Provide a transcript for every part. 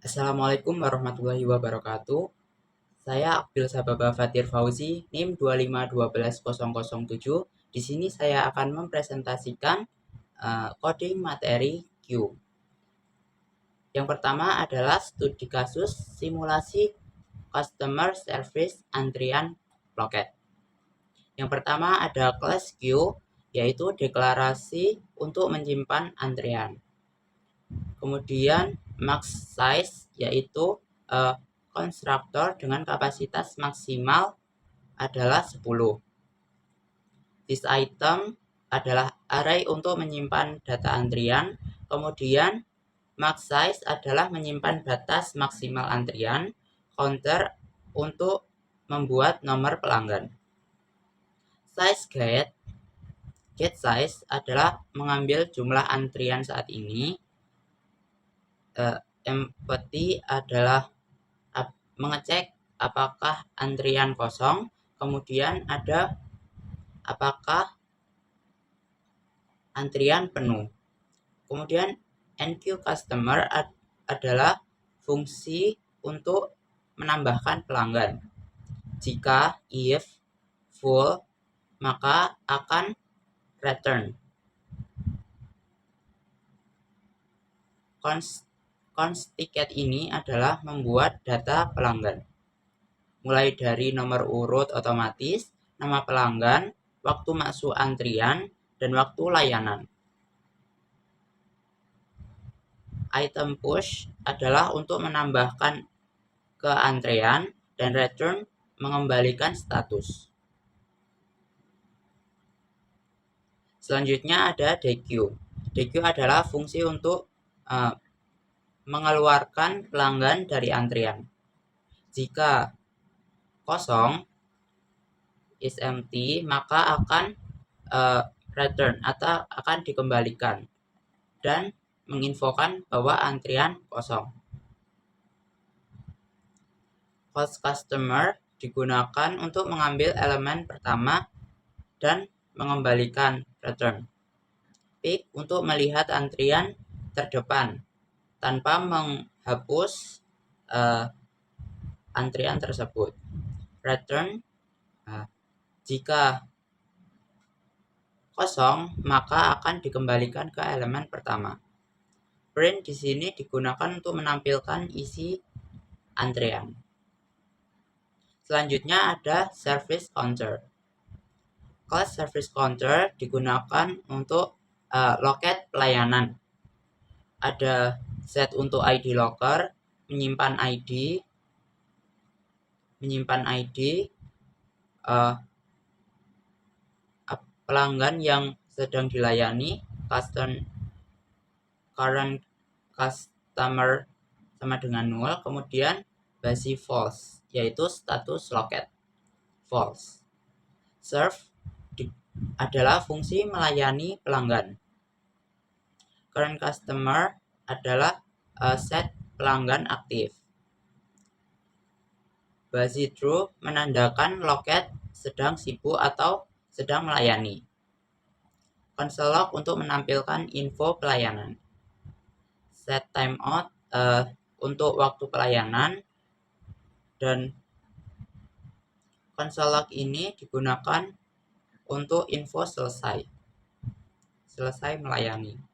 Assalamualaikum warahmatullahi wabarakatuh. Saya Akbil Sababa Fatir Fauzi, NIM 2512007. Di sini saya akan mempresentasikan coding materi Q. Yang pertama adalah studi kasus simulasi customer service antrian loket. Yang pertama ada class Q, yaitu deklarasi untuk menyimpan antrian. Kemudian max size yaitu konstruktor dengan kapasitas maksimal adalah 10. This item adalah array untuk menyimpan data antrian. Kemudian max size adalah menyimpan batas maksimal antrian. Counter untuk membuat nomor pelanggan. Size get size adalah mengambil jumlah antrian saat ini. Empty adalah mengecek apakah antrian kosong, kemudian ada apakah antrian penuh. Kemudian enq customer adalah fungsi untuk menambahkan pelanggan. Jika if full, maka akan return. Const ticket ini adalah membuat data pelanggan, mulai dari nomor urut otomatis, nama pelanggan, waktu masuk antrian, dan waktu layanan. Item push adalah untuk menambahkan ke antrean, dan return mengembalikan status. Selanjutnya ada deq. Deq adalah fungsi untuk mengeluarkan pelanggan dari antrian. Jika kosong is empty, maka akan return atau akan dikembalikan dan menginfokan bahwa antrian kosong. False customer digunakan untuk mengambil elemen pertama dan mengembalikan return. Pick untuk melihat antrian terdepan tanpa menghapus antrian tersebut. Return jika kosong, maka akan dikembalikan ke elemen pertama. Print di sini digunakan untuk menampilkan isi antrean. Selanjutnya ada service counter. Class service counter digunakan untuk loket pelayanan. Ada set untuk ID locker, menyimpan ID, pelanggan yang sedang dilayani, current customer sama dengan 0, kemudian basi false, yaitu status loket false. Serve adalah fungsi melayani pelanggan. Current customer adalah set pelanggan aktif. Basi true menandakan loket sedang sibuk atau sedang melayani. Console log untuk menampilkan info pelayanan. Set timeout untuk waktu pelayanan, dan console log ini digunakan untuk info selesai melayani.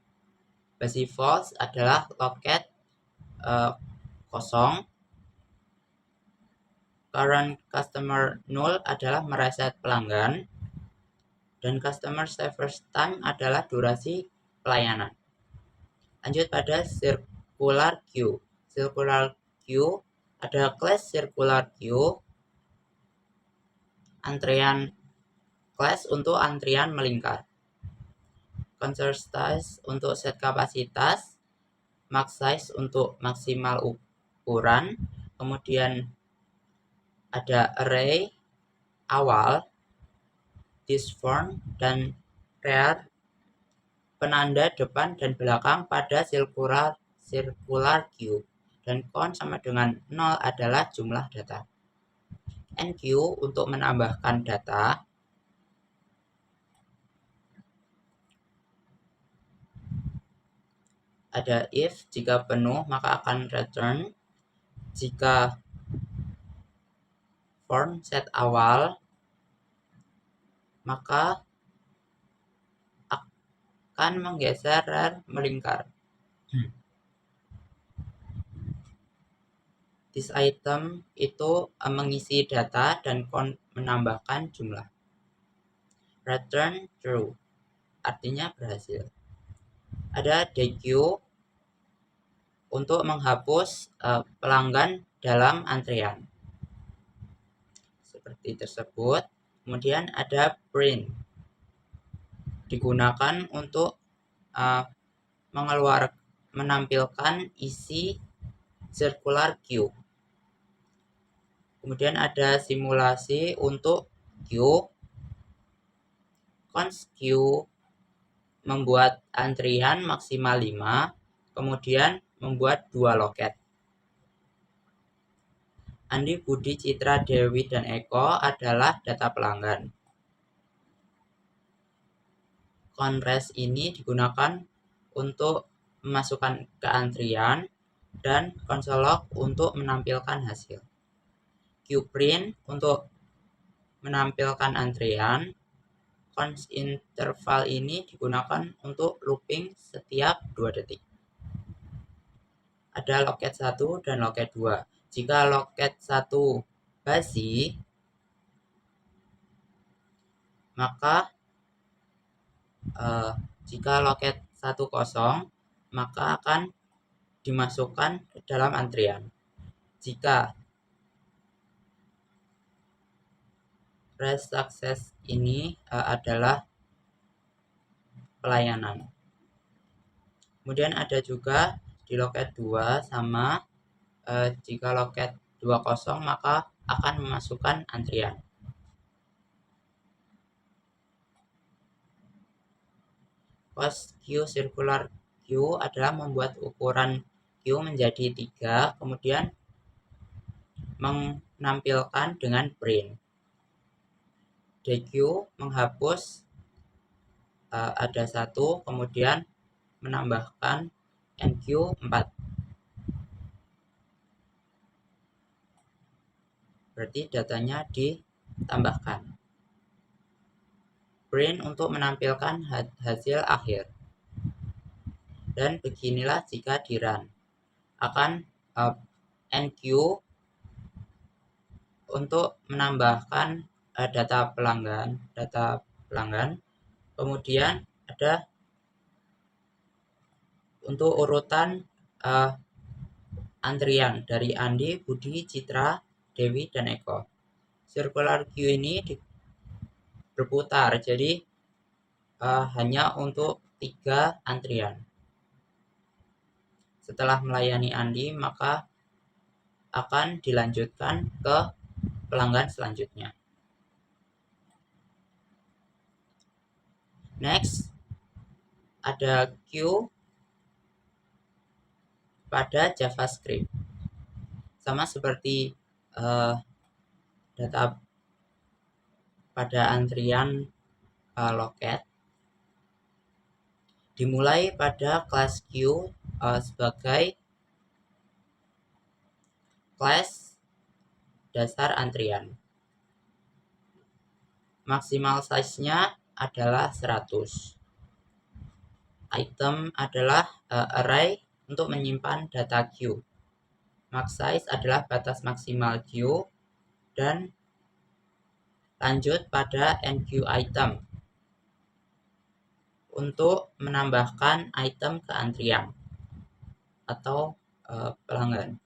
Basi false adalah loket kosong. Current customer 0 adalah mereset pelanggan, dan customer service time adalah durasi pelayanan. Lanjut pada circular queue. Circular queue ada class circular queue, antrean class untuk antrian melingkar. Control size untuk set kapasitas, max size untuk maksimal ukuran, kemudian ada array awal, this form, dan rear penanda depan dan belakang pada circular queue, dan count sama dengan 0 adalah jumlah data. Enq untuk menambahkan data. Ada if jika penuh maka akan return, Jika form set awal, maka akan menggeser melingkar. This item itu mengisi data dan menambahkan jumlah. Return true, artinya berhasil. Ada DQ untuk menghapus pelanggan dalam antrian. Seperti tersebut. Kemudian ada print, digunakan untuk menampilkan isi circular queue. Kemudian ada simulasi untuk queue. Const queue membuat antrian maksimal 5, kemudian membuat 2 loket. Andi, Budi, Citra, Dewi, dan Eko adalah data pelanggan. Conres ini digunakan untuk memasukkan ke antrian dan consolog untuk menampilkan hasil. Qprint untuk menampilkan antrian. Const interval ini digunakan untuk looping setiap 2 detik. Ada loket 1 dan loket 2. Jika loket 1 basi, maka jika loket 1 kosong, maka akan dimasukkan ke dalam antrian. Jika rest success ini adalah pelayanan. Kemudian ada juga di loket 2 sama, jika loket 2 kosong maka akan memasukkan antrian. Post queue circular queue adalah membuat ukuran queue menjadi 3, kemudian menampilkan dengan print. DQ menghapus ada 1, kemudian menambahkan NQ 4. Berarti datanya ditambahkan. Print untuk menampilkan hasil akhir. Dan beginilah jika di run. Akan NQ untuk menambahkan data pelanggan. Kemudian ada untuk urutan antrian dari Andi, Budi, Citra, Dewi, dan Eko. Circular queue ini berputar, jadi hanya untuk 3 antrian. Setelah melayani Andi, maka akan dilanjutkan ke pelanggan selanjutnya. Next, ada queue pada JavaScript. Sama seperti data pada antrian loket. Dimulai pada kelas queue sebagai kelas dasar antrian. Maksimal size-nya adalah 100. Item adalah array untuk menyimpan data queue. Max size adalah batas maksimal queue. Dan lanjut pada NQ item untuk menambahkan item ke antrian atau pelanggan.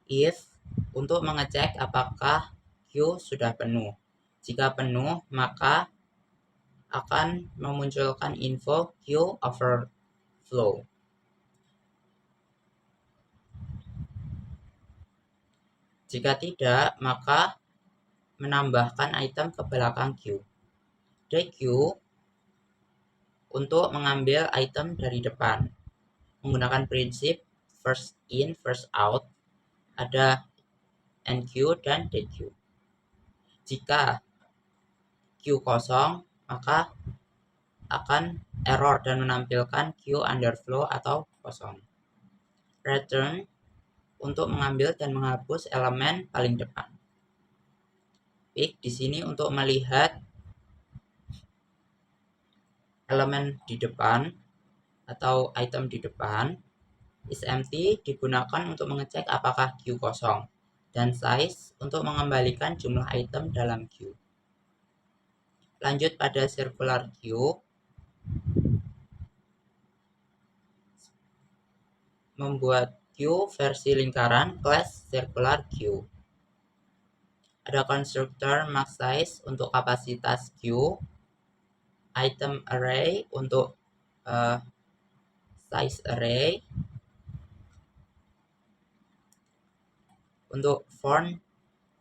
If untuk mengecek apakah queue sudah penuh. Jika penuh, maka akan memunculkan info queue overflow. Jika tidak, maka menambahkan item ke belakang queue. DQ untuk mengambil item dari depan. Menggunakan prinsip first in, first out. Ada NQ dan DQ. Jika queue kosong, maka akan error dan menampilkan queue underflow atau kosong. Return untuk mengambil dan menghapus elemen paling depan. Pick di sini untuk melihat elemen di depan atau item di depan. IsEmpty digunakan untuk mengecek apakah queue kosong, dan size untuk mengembalikan jumlah item dalam queue. Lanjut pada circular queue. Membuat queue versi lingkaran class circular queue. Ada constructor max size untuk kapasitas queue, item array untuk size array, untuk font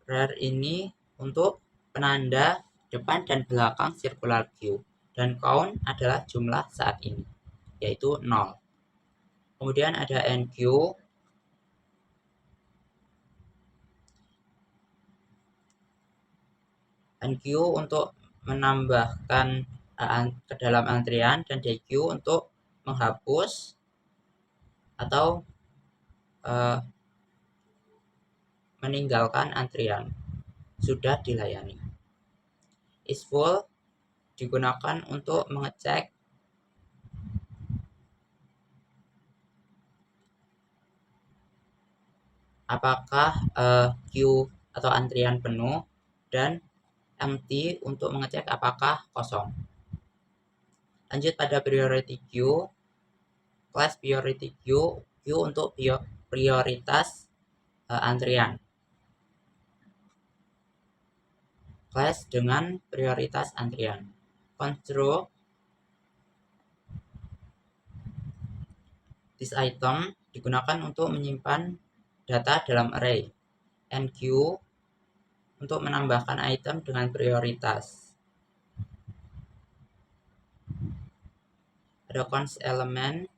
rare ini untuk penanda depan dan belakang circular queue, dan count adalah jumlah saat ini, yaitu 0. Kemudian ada enqueue. Enqueue untuk menambahkan ke dalam antrian, dan dequeue untuk menghapus atau meninggalkan antrian sudah dilayani. Isfull digunakan untuk mengecek apakah queue atau antrian penuh, dan empty untuk mengecek apakah kosong. Lanjut pada priority queue. Class priority queue untuk prioritas antrian. Class dengan prioritas antrian. Construct this item digunakan untuk menyimpan data dalam array. Enqueue untuk menambahkan item dengan prioritas. Ada const element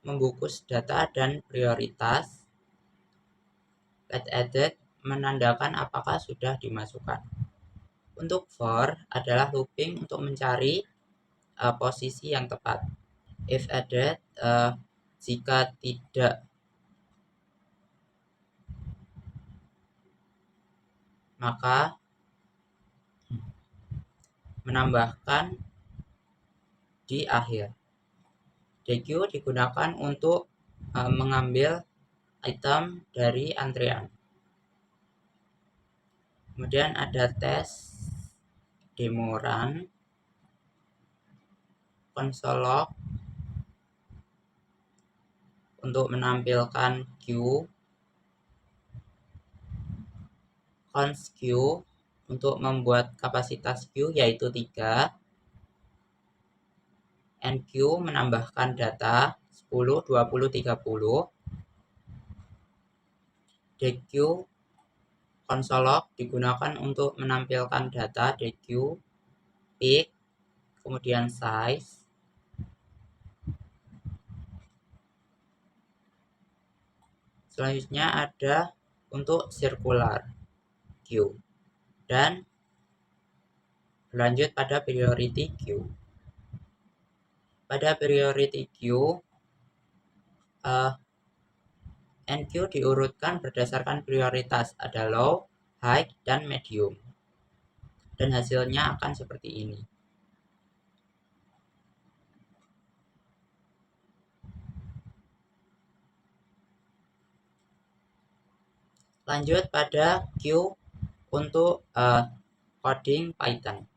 membungkus data dan prioritas. Let added menandakan apakah sudah dimasukkan. Untuk for adalah looping untuk mencari posisi yang tepat. If added, jika tidak, maka menambahkan di akhir. Dequeue digunakan untuk mengambil item dari antrian. Kemudian ada tes demo run, console log untuk menampilkan queue, const queue untuk membuat kapasitas queue yaitu 3, enqueue menambahkan data 10, 20, 30, dequeue console log digunakan untuk menampilkan data dequeue, pick, kemudian size. Selanjutnya ada untuk circular queue, dan berlanjut pada priority queue. Pada priority queue, enqueue diurutkan berdasarkan prioritas, ada low, high, dan medium. Dan hasilnya akan seperti ini. Lanjut pada queue untuk coding Python.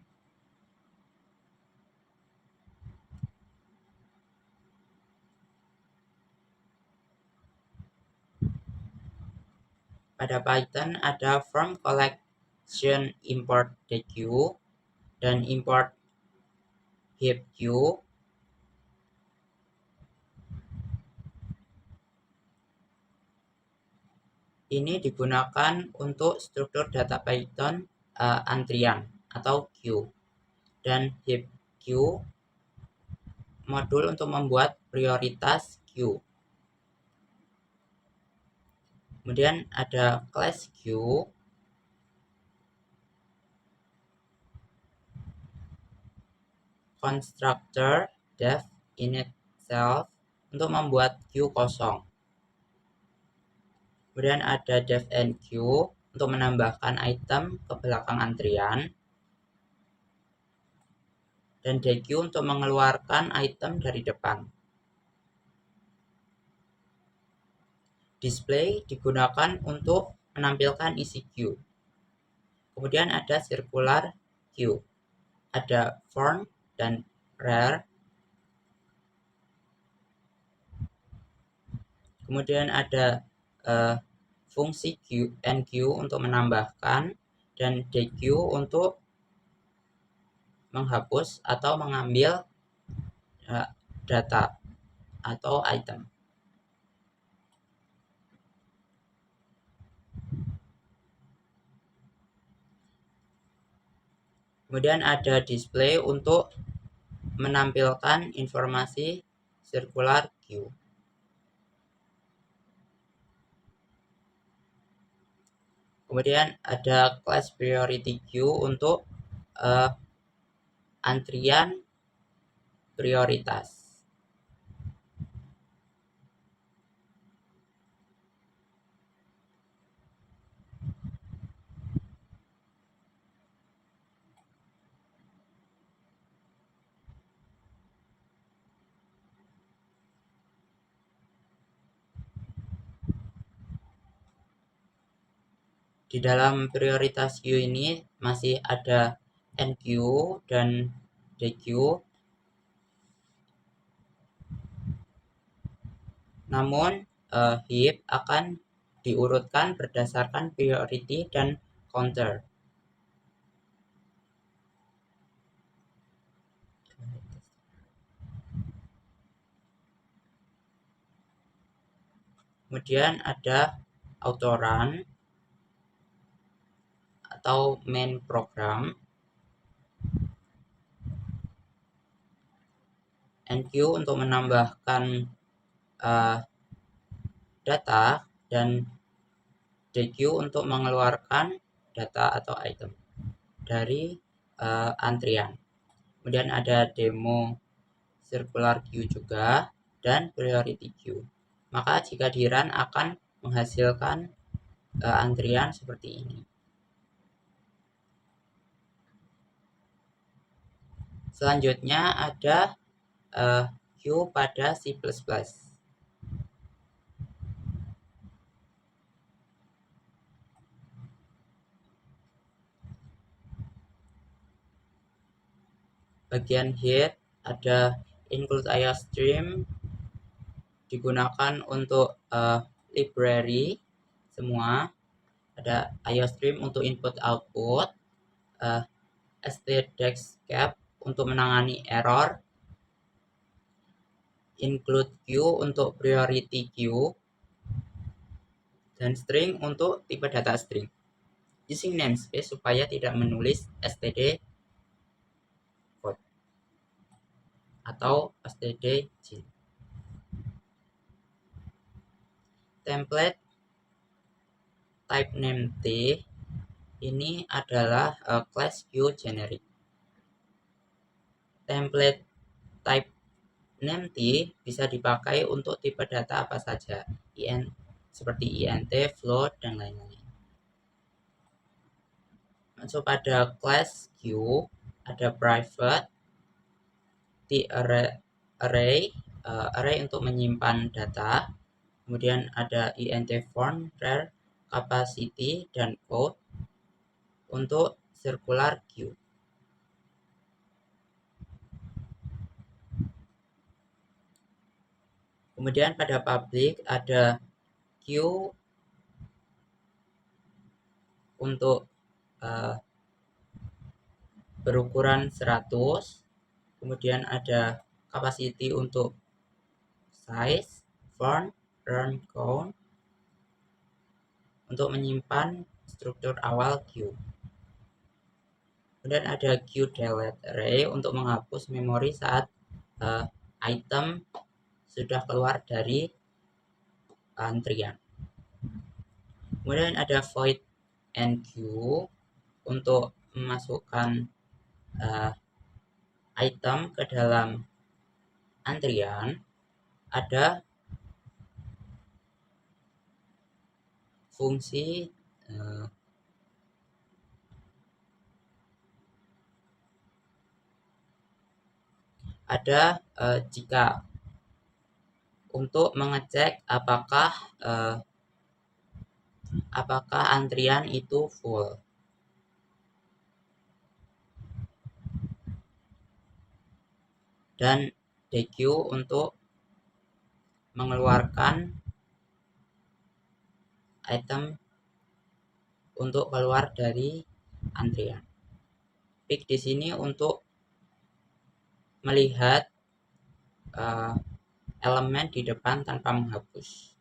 Pada Python ada from collection import dequeue dan import heap queue. Ini digunakan untuk struktur data Python antrian atau queue, dan heap queue modul untuk membuat prioritas queue. Kemudian ada class queue, constructor def init self untuk membuat queue kosong. Kemudian ada def and queue untuk menambahkan item ke belakang antrian, dan dequeue untuk mengeluarkan item dari depan. Display digunakan untuk menampilkan isi queue. Kemudian ada circular queue, ada form dan rare. Kemudian ada fungsi queue and queue untuk menambahkan, dan dequeue untuk menghapus atau mengambil data atau item. Kemudian ada display untuk menampilkan informasi circular queue. Kemudian ada class priority queue untuk antrian prioritas. Di dalam prioritas queue ini masih ada NQ dan DQ. Namun heap akan diurutkan berdasarkan priority dan counter. Kemudian ada autorun atau main program, NQ untuk menambahkan data, dan DQ untuk mengeluarkan data atau item dari antrian. Kemudian ada demo circular queue juga dan priority queue. Maka jika di-run akan menghasilkan antrian seperti ini. Selanjutnya ada queue pada C++. Bagian head ada include IOStream, digunakan untuk library semua. Ada IOStream untuk input output, stdexcap untuk menangani error, include queue untuk priority queue, dan string untuk tipe data string. Using namespace supaya tidak menulis std code atau stdgin. Template type name T ini adalah class queue generic. Template type name T bisa dipakai untuk tipe data apa saja, seperti int, float, dan lain-lain. Masuk pada class queue, ada private T array untuk menyimpan data. Kemudian ada int form, rare, capacity, dan code untuk circular queue. Kemudian pada public ada queue untuk berukuran 100. Kemudian ada capacity untuk size, font, run, count untuk menyimpan struktur awal queue. Kemudian ada queue delete array untuk menghapus memori saat item sudah keluar dari antrian. Kemudian ada void enq untuk memasukkan item ke dalam antrian. Ada fungsi ada jika untuk mengecek apakah antrian itu full, dan DQ untuk mengeluarkan item untuk keluar dari antrian. Pick di sini untuk melihat elemen di depan tanpa menghapus.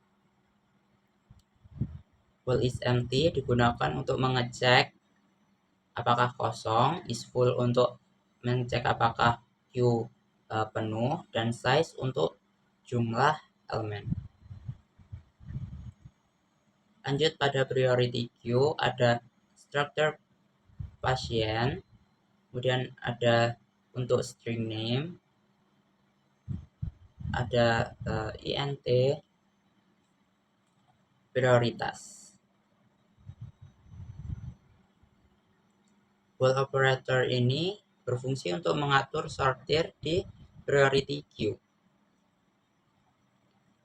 Full is empty digunakan untuk mengecek apakah kosong, is full untuk mengecek apakah queue penuh, dan size untuk jumlah elemen. Lanjut pada priority queue, ada structure pasien, kemudian ada untuk string name, ada int prioritas. While operator ini berfungsi untuk mengatur sortir di priority queue.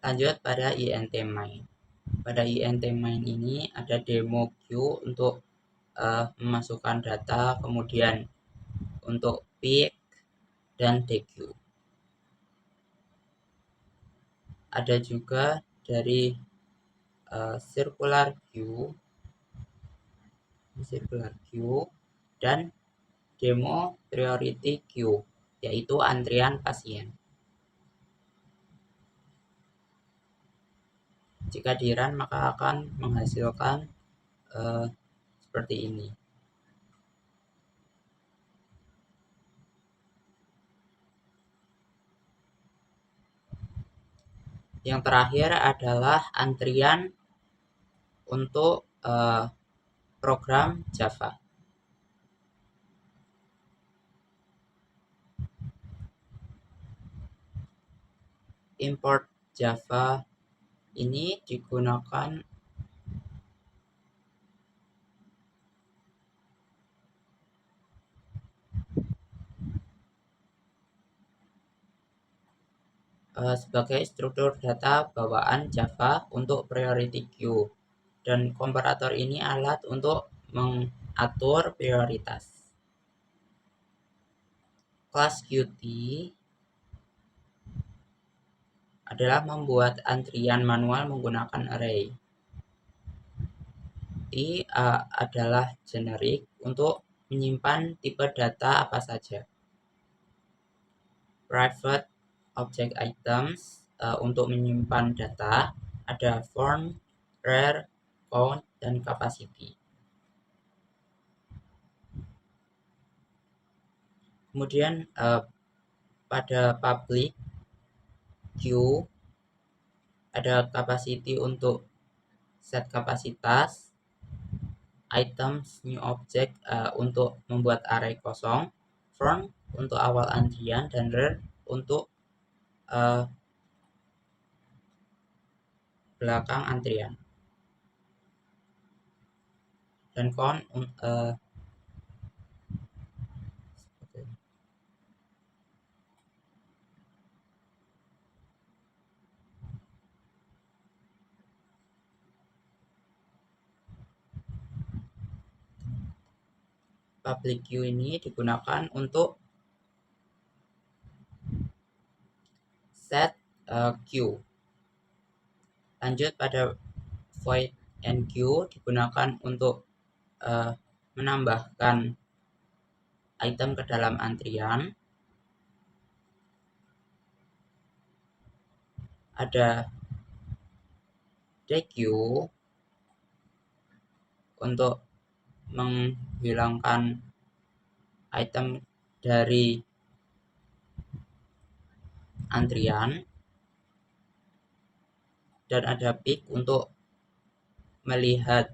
Lanjut pada int main. Pada int main ini ada demo queue untuk memasukkan data, kemudian untuk pick dan deq. Ada juga dari circular queue dan demo priority queue, yaitu antrian pasien. Jika di run maka akan menghasilkan seperti ini. Yang terakhir adalah antrian untuk program Java. Import Java ini digunakan sebagai struktur data bawaan Java untuk priority queue, dan komparator ini alat untuk mengatur prioritas. Kelas Qt adalah membuat antrian manual menggunakan array. T adalah generik untuk menyimpan tipe data apa saja. Private object items untuk menyimpan data, ada form, rare, count, dan capacity. Kemudian pada public queue ada capacity untuk set kapasitas, items new object untuk membuat array kosong, front untuk awal antrian, dan rear untuk belakang antrian. Dan count public queue ini digunakan untuk set queue. Lanjut pada void enqueue digunakan untuk menambahkan item ke dalam antrian. Ada deq untuk menghilangkan item dari antrian, dan ada pick untuk melihat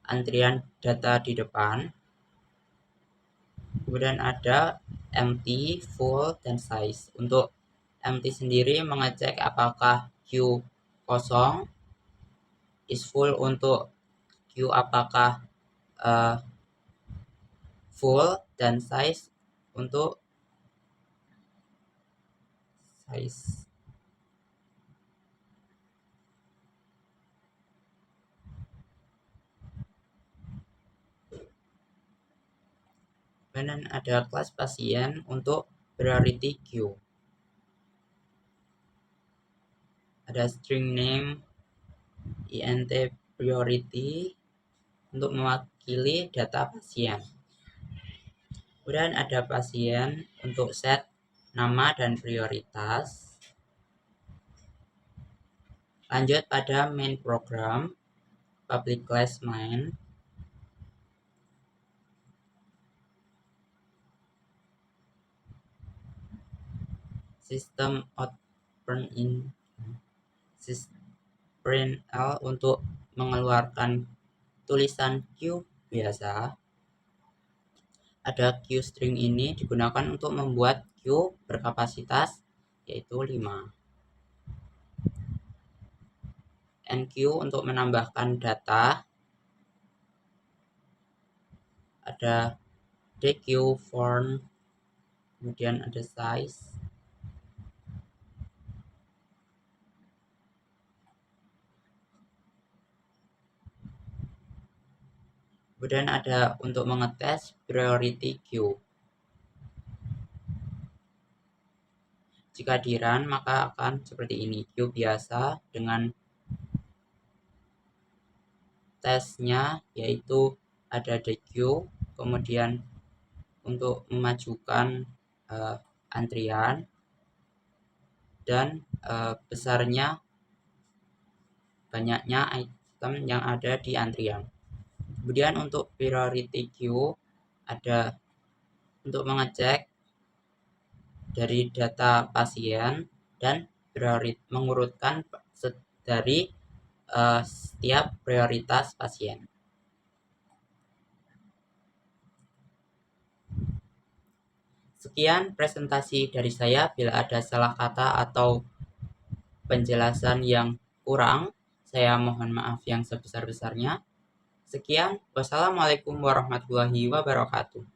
antrian data di depan. Kemudian ada empty, full, dan size. Untuk empty sendiri mengecek apakah queue kosong, is full untuk queue apakah full, dan size untuk size. Kemudian ada kelas pasien untuk priority queue. Ada string name int priority untuk mewakili data pasien. Kemudian ada pasien untuk set nama dan prioritas. Lanjut pada main program, public class main. System out print L untuk mengeluarkan tulisan queue biasa. Ada queue string ini digunakan untuk membuat queue berkapasitas yaitu 5. Enq untuk menambahkan data. Ada deq form, kemudian ada size. Kemudian ada untuk mengetes priority queue. Jika di run maka akan seperti ini, queue biasa dengan tesnya yaitu ada deq, kemudian untuk memajukan antrian dan besarnya banyaknya item yang ada di antrian. Kemudian untuk priority queue ada untuk mengecek dari data pasien dan mengurutkan dari setiap prioritas pasien. Sekian presentasi dari saya. Bila ada salah kata atau penjelasan yang kurang, saya mohon maaf yang sebesar-besarnya. Sekian, wassalamualaikum warahmatullahi wabarakatuh.